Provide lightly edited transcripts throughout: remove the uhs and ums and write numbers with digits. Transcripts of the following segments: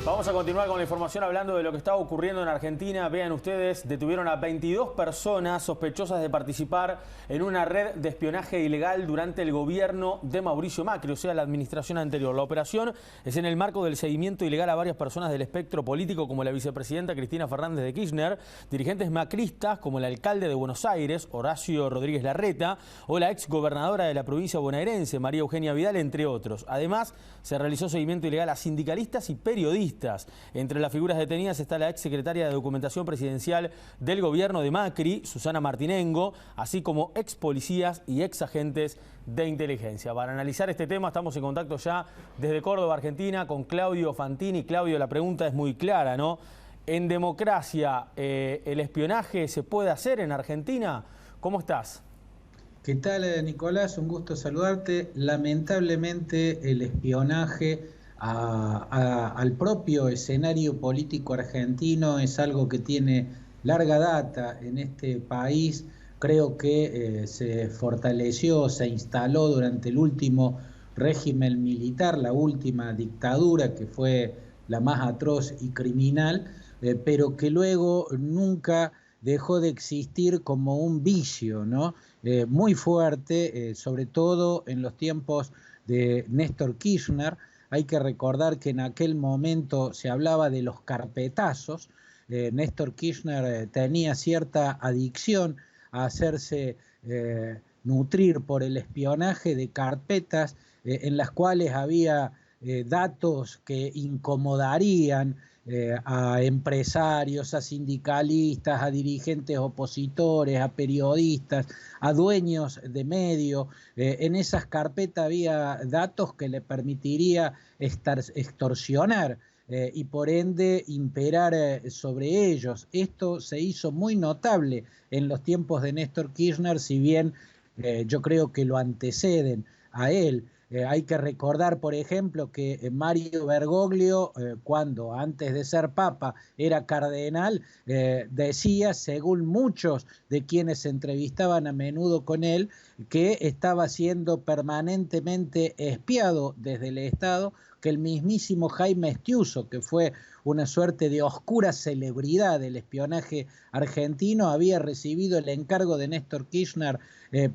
Vamos a continuar con la información hablando de lo que está ocurriendo en Argentina. Vean ustedes, detuvieron a 22 personas sospechosas de participar en una red de espionaje ilegal durante el gobierno de Mauricio Macri, o sea, la administración anterior. La operación es en el marco del seguimiento ilegal a varias personas del espectro político, como la vicepresidenta Cristina Fernández de Kirchner, dirigentes macristas como el alcalde de Buenos Aires, Horacio Rodríguez Larreta, o la exgobernadora de la provincia bonaerense, María Eugenia Vidal, entre otros. Además, se realizó seguimiento ilegal a sindicalistas y periodistas. Entre las figuras detenidas está la exsecretaria de Documentación Presidencial del gobierno de Macri, Susana Martinengo, así como ex policías y ex agentes de inteligencia. Para analizar este tema estamos en contacto ya desde Córdoba, Argentina, con Claudio Fantini. Claudio, la pregunta es muy clara, ¿no? En democracia, ¿el espionaje se puede hacer en Argentina? ¿Cómo estás? ¿Qué tal, Nicolás? Un gusto saludarte. Lamentablemente el espionaje al propio escenario político argentino es algo que tiene larga data en este país. Creo que se fortaleció, se instaló durante el último régimen militar, la última dictadura que fue la más atroz y criminal, pero que luego nunca dejó de existir como un vicio, ¿no? Muy fuerte, sobre todo en los tiempos de Néstor Kirchner. Hay que recordar que en aquel momento se hablaba de los carpetazos. Néstor Kirchner tenía cierta adicción a hacerse nutrir por el espionaje de carpetas en las cuales había datos que incomodarían a empresarios, a sindicalistas, a dirigentes opositores, a periodistas, a dueños de medios. En esas carpetas había datos que le permitiría extorsionar y por ende imperar sobre ellos. Esto se hizo muy notable en los tiempos de Néstor Kirchner, si bien yo creo que lo anteceden a él. Hay que recordar, por ejemplo, que Mario Bergoglio, cuando antes de ser papa era cardenal, decía, según muchos de quienes se entrevistaban a menudo con él, que estaba siendo permanentemente espiado desde el Estado, que el mismísimo Jaime Estiuso, que fue una suerte de oscura celebridad del espionaje argentino, había recibido el encargo de Néstor Kirchner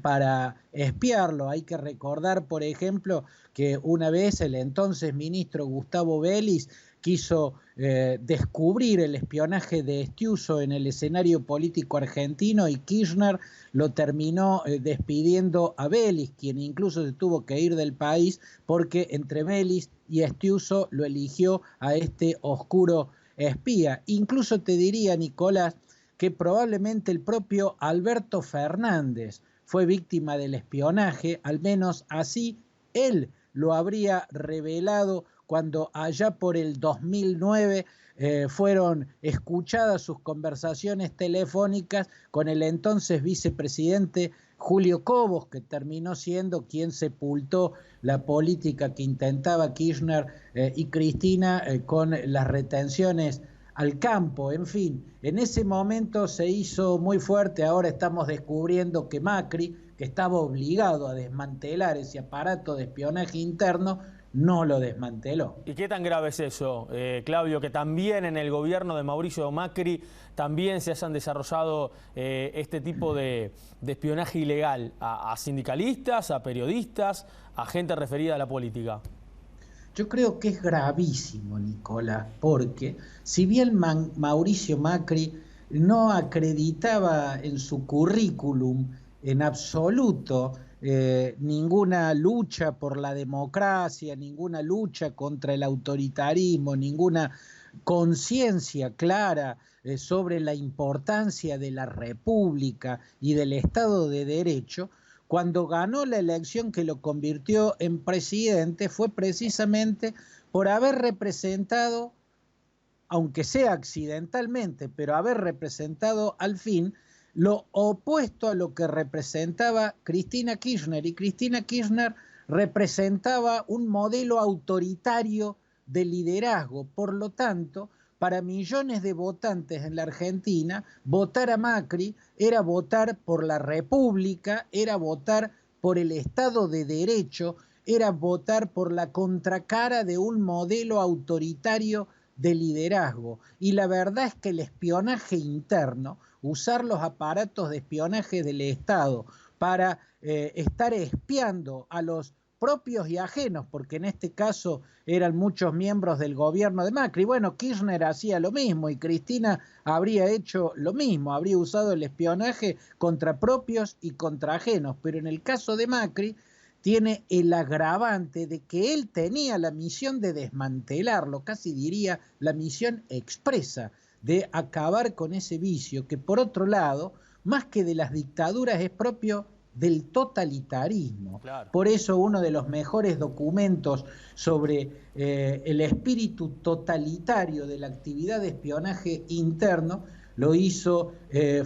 para espiarlo. Hay que recordar, por ejemplo, que una vez el entonces ministro Gustavo Vélez quiso descubrir el espionaje de Estiuso en el escenario político argentino y Kirchner lo terminó despidiendo a Vélez, quien incluso se tuvo que ir del país porque entre Vélez y Estiuso lo eligió a este oscuro espía. Incluso te diría, Nicolás, que probablemente el propio Alberto Fernández fue víctima del espionaje, al menos así él lo habría revelado cuando allá por el 2009 fueron escuchadas sus conversaciones telefónicas con el entonces vicepresidente Julio Cobos, que terminó siendo quien sepultó la política que intentaba Kirchner y Cristina con las retenciones al campo. En fin, en ese momento se hizo muy fuerte. Ahora estamos descubriendo que Macri, que estaba obligado a desmantelar ese aparato de espionaje interno, no lo desmanteló. ¿Y qué tan grave es eso, Claudio, que también en el gobierno de Mauricio Macri también se hayan desarrollado este tipo de espionaje ilegal a sindicalistas, a periodistas, a gente referida a la política? Yo creo que es gravísimo, Nicolás, porque si bien Mauricio Macri no acreditaba en su currículum en absoluto ninguna lucha por la democracia, ninguna lucha contra el autoritarismo, ninguna conciencia clara sobre la importancia de la República y del Estado de Derecho, cuando ganó la elección que lo convirtió en presidente fue precisamente por haber representado, aunque sea accidentalmente, pero haber representado al fin lo opuesto a lo que representaba Cristina Kirchner. Y Cristina Kirchner representaba un modelo autoritario de liderazgo. Por lo tanto, para millones de votantes en la Argentina, votar a Macri era votar por la República, era votar por el Estado de Derecho, era votar por la contracara de un modelo autoritario de liderazgo. Y la verdad es que el espionaje interno, usar los aparatos de espionaje del Estado para estar espiando a los propios y ajenos, porque en este caso eran muchos miembros del gobierno de Macri. Bueno, Kirchner hacía lo mismo y Cristina habría hecho lo mismo, habría usado el espionaje contra propios y contra ajenos, pero en el caso de Macri tiene el agravante de que él tenía la misión de desmantelarlo, casi diría la misión expresa de acabar con ese vicio que, por otro lado, más que de las dictaduras es propio del totalitarismo. Claro. Por eso uno de los mejores documentos sobre el espíritu totalitario de la actividad de espionaje interno lo hizo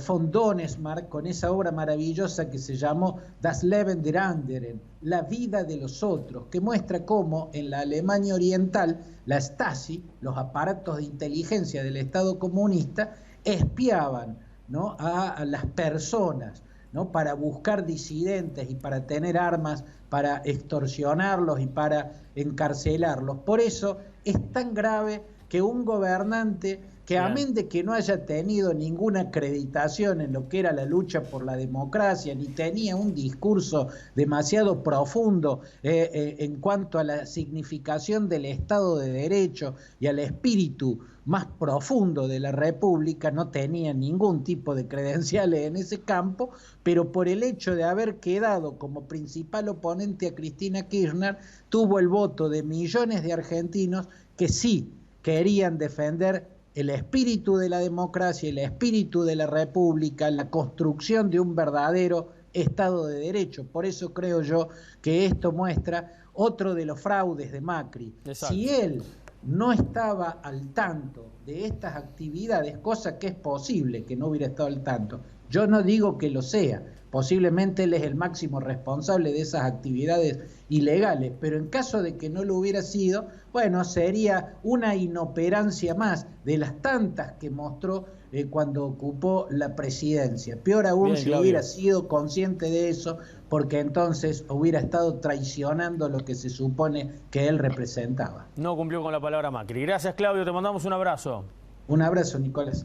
von Donesmarck con esa obra maravillosa que se llamó Das Leben der Anderen, la vida de los otros, que muestra cómo en la Alemania Oriental la Stasi, los aparatos de inteligencia del Estado comunista, espiaban, ¿no?, a las personas, ¿no?, para buscar disidentes y para tener armas, para extorsionarlos y para encarcelarlos. Por eso es tan grave que un gobernante que, amén de que no haya tenido ninguna acreditación en lo que era la lucha por la democracia, ni tenía un discurso demasiado profundo en cuanto a la significación del Estado de Derecho y al espíritu más profundo de la República, no tenía ningún tipo de credenciales en ese campo, pero por el hecho de haber quedado como principal oponente a Cristina Kirchner, tuvo el voto de millones de argentinos que sí querían defender el espíritu de la democracia, el espíritu de la república, la construcción de un verdadero Estado de Derecho. Por eso creo yo que esto muestra otro de los fraudes de Macri. Exacto. Si él no estaba al tanto de estas actividades, cosa que es posible que no hubiera estado al tanto, yo no digo que lo sea, posiblemente él es el máximo responsable de esas actividades ilegales, pero en caso de que no lo hubiera sido, bueno, sería una inoperancia más de las tantas que mostró cuando ocupó la presidencia. Peor aún, bien, si Claudio hubiera sido consciente de eso, porque entonces hubiera estado traicionando lo que se supone que él representaba. No cumplió con la palabra Macri. Gracias, Claudio, te mandamos un abrazo. Un abrazo, Nicolás.